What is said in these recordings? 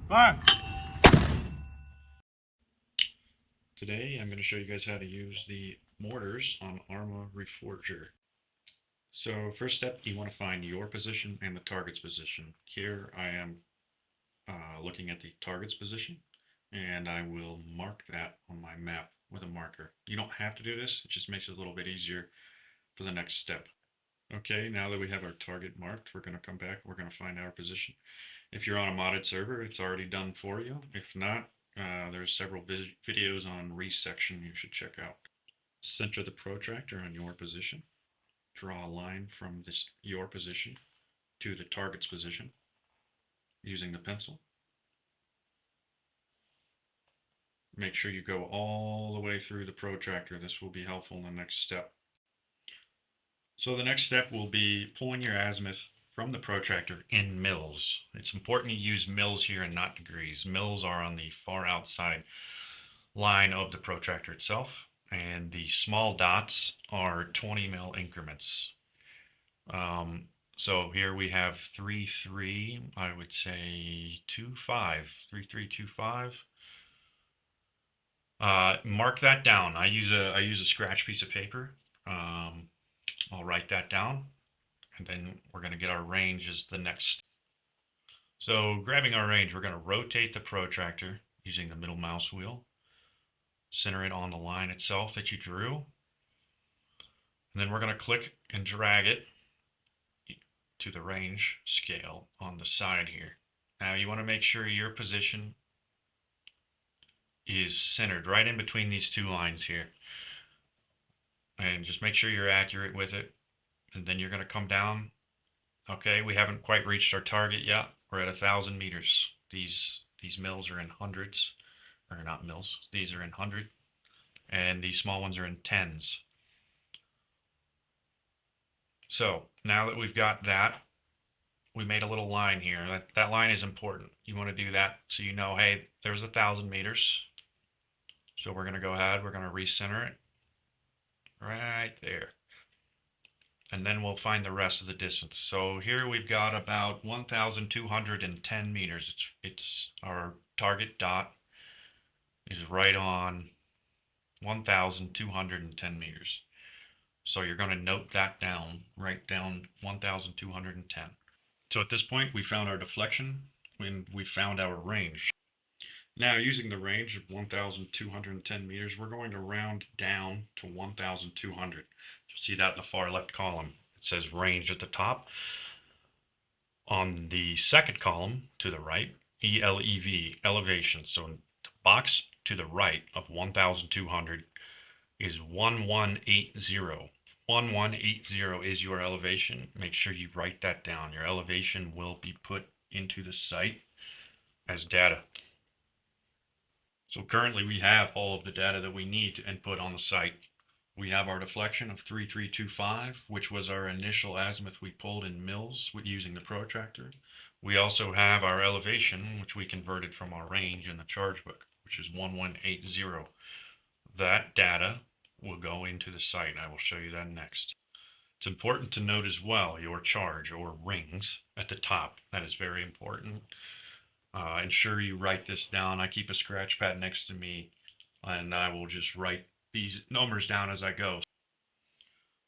Fire! Today I'm going to show you guys how to use the mortars on Arma Reforger. So first step, you want to find your position and the target's position. Here I am looking at the target's position, and I will mark that on my map with a marker. You don't have to do this, it just makes it a little bit easier for the next step. Okay, now that we have our target marked, we're going to come back, we're going to find our position. If you're on a modded server, it's already done for you. If not, there's several videos on resection you should check out. Center the protractor on your position. Draw a line from your position to the target's position using the pencil. Make sure you go all the way through the protractor. This will be helpful in the next step. So the next step will be pulling your azimuth from the protractor in mils. It's important to use mils here and not degrees. Mils are on the far outside line of the protractor itself, and the small dots are 20 mil increments. So here we have 3.3, I would say 2.5, 3.325. Mark that down. I use a scratch piece of paper. I'll write that down, and then we're going to get our range as the next. So grabbing our range, we're going to rotate the protractor using the middle mouse wheel. Center it on the line itself that you drew. And then we're going to click and drag it to the range scale on the side here. Now you want to make sure your position is centered right in between these two lines here. And just make sure you're accurate with it. And then you're going to come down. Okay, we haven't quite reached our target yet. We're at 1,000 meters. These mils are in hundreds. Or not mils, these are in 100. And these small ones are in tens. So now that we've got that, we made a little line here. That line is important. You want to do that so you know, hey, there's 1,000 meters. So we're going to go ahead, we're going to recenter it right there. And then we'll find the rest of the distance. So here we've got about 1,210 meters. It's our target dot is right on 1,210 meters. So you're going to note that down, write down 1,210. So at this point, we found our deflection and we found our range. Now, using the range of 1,210 meters, we're going to round down to 1,200. You'll see that in the far left column. It says range at the top. On the second column to the right, ELEV, elevation. So the box to the right of 1,200 is 1180. 1180 is your elevation. Make sure you write that down. Your elevation will be put into the site as data. So currently we have all of the data that we need to input on the site. We have our deflection of 3.325, which was our initial azimuth we pulled in mils with using the protractor. We also have our elevation, which we converted from our range in the charge book, which is 1180. That data will go into the site. I will show you that next. It's important to note as well your charge or rings at the top. That is very important. Ensure you write this down. I keep a scratch pad next to me and I will just write these numbers down as I go.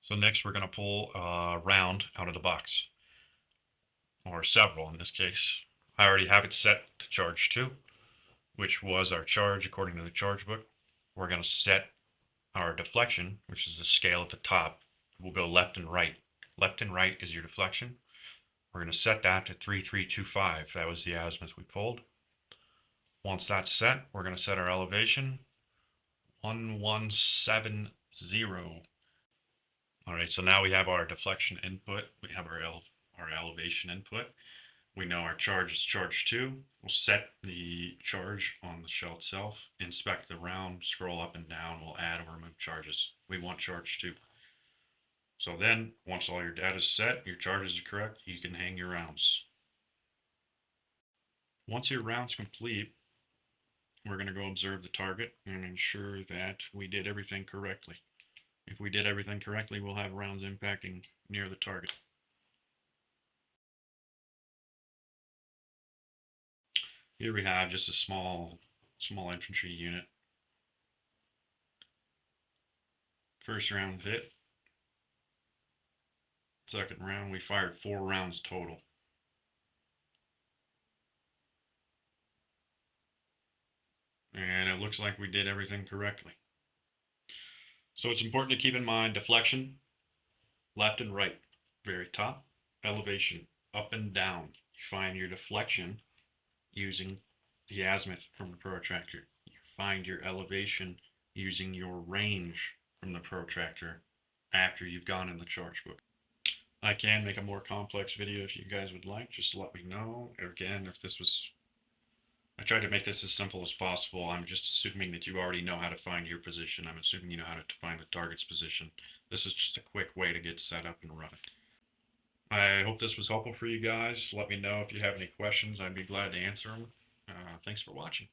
So next we're going to pull a round out of the box, or several in this case. I already have it set to charge 2, which was our charge according to the charge book. We're going to set our deflection, which is the scale at the top. We'll go left and right. Left and right is your deflection. We're going to set that to 3.325. That was the azimuth we pulled. Once that's set, we're going to set our elevation, 1170. All right, so now we have our deflection input. We have our elevation input. We know our charge is charge 2. We'll set the charge on the shell itself, inspect the round, scroll up and down. We'll add or remove charges. We want charge 2. So then, once all your data is set, your charges are correct, you can hang your rounds. Once your round's complete, we're going to go observe the target and ensure that we did everything correctly. If we did everything correctly, we'll have rounds impacting near the target. Here we have just a small infantry unit. First round hit. Second round, we fired 4 rounds total. And it looks like we did everything correctly. So it's important to keep in mind deflection, left and right, very top, elevation, up and down. You find your deflection using the azimuth from the protractor. You find your elevation using your range from the protractor after you've gone in the charge book. I can make a more complex video if you guys would like, just let me know. Again, if this was, I tried to make this as simple as possible. I'm just assuming that you already know how to find your position. I'm assuming you know how to find the target's position. This is just a quick way to get set up and running. I hope this was helpful for you guys. Let me know if you have any questions. I'd be glad to answer them. Thanks for watching.